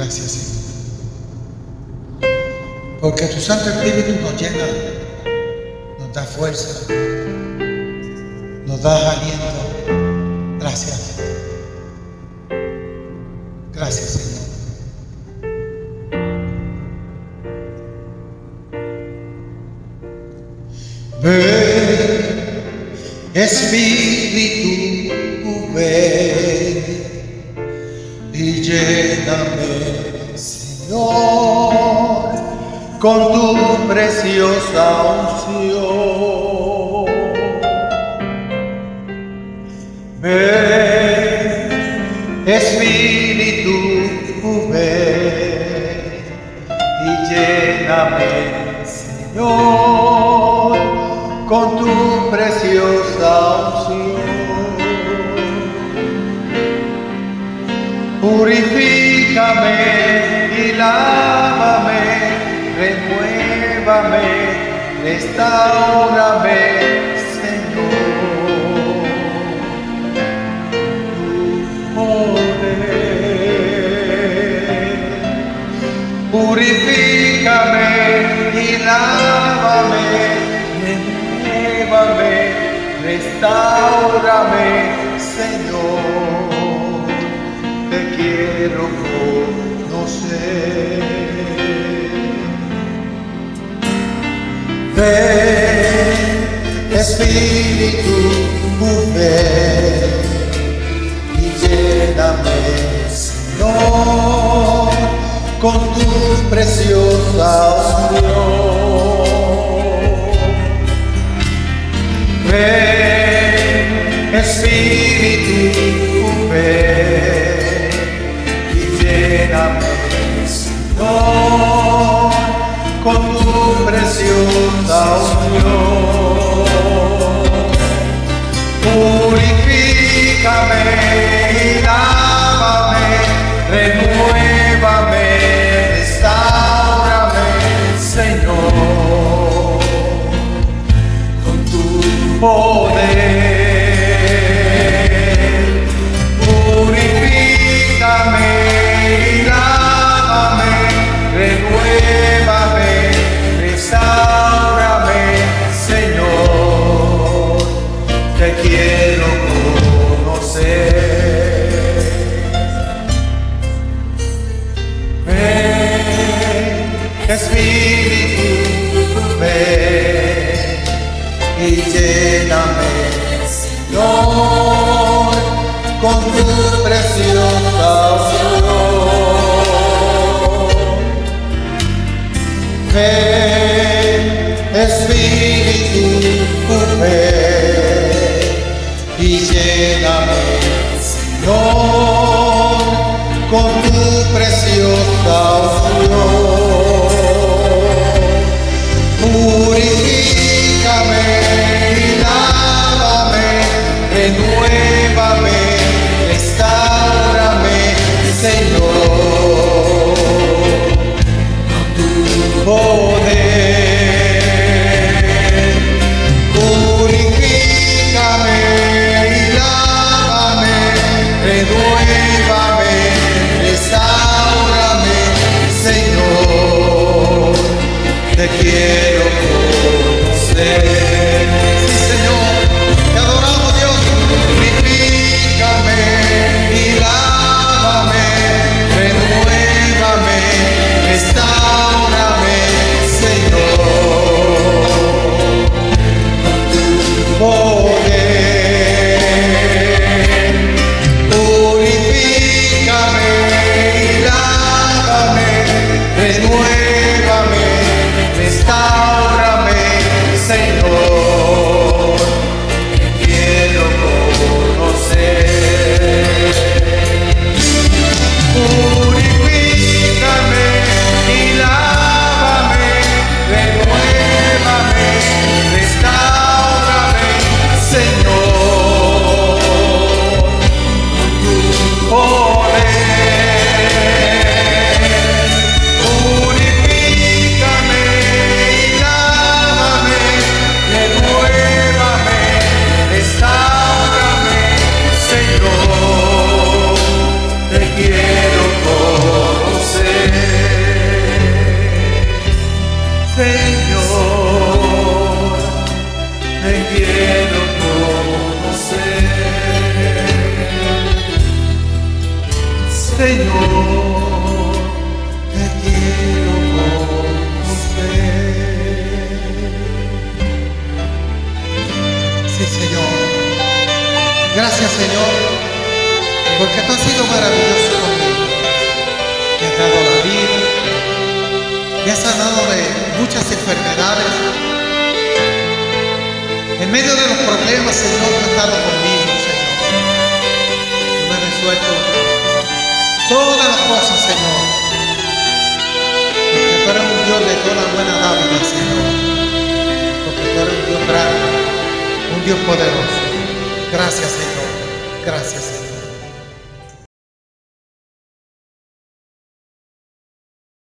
Gracias, Señor. Porque tu Santo Espíritu nos llena, nos da fuerza, nos da aliento. Gracias. Gracias, Señor. Ven, Espíritu, ven y lléname, Señor, con tu preciosa unción. Ven, Espíritu, ven y lléname, Señor, con tu preciosa unción. Purifícame y lávame, renuévame, restáurame, Señor. Tu poder. Purifícame y lávame, renuévame, restáurame, Señor. Te quiero conocer. Ven, Espíritu, ven y lléname, Señor, con tu preciosa unción. Ven, Espíritu, ven y lléname, Señor, con tu preciosa unción. Purifícame y lávame, renuévame, restáurame, Señor, con tu poder. Purifícame y lávame, renuévame, restáurame, Señor. Te quiero conocer. Ven, Espíritu, ven y lléname, Señor, con tu preciosa unción. Ven, Espíritu, ven y lléname, Señor, con tu preciosa unción. Purifícame y lávame, renuévame, restáurame, Señor, con tu poder. Purifícame y lávame, renuévame, restáurame, Señor. Te quiero conocer. Sí, Señor, te adoramos, Dios. Purifícame y lávame, renuévame, restáurame, Señor, con tu poder. Purifícame y lávame, renuévame, restáurame, Señor. Te quiero conocer. Purifícame y lávame, renuévame, restáurame, Señor, con tu poder. Purifícame y lávame, renuévame, restáurame, Señor. Te quiero conocer. Señor, te quiero conocer. Sí, Señor. Gracias, Señor, porque tú has sido maravilloso conmigo. Me has dado la vida, me has sanado de muchas enfermedades. En medio de los problemas, Señor, tú has estado conmigo, Señor. Tú me has resuelto todas las cosas, Señor, porque tú eres un Dios de toda buena dávida, Señor, porque tú eres un Dios grande, un Dios poderoso. Gracias, Señor. Gracias, Señor.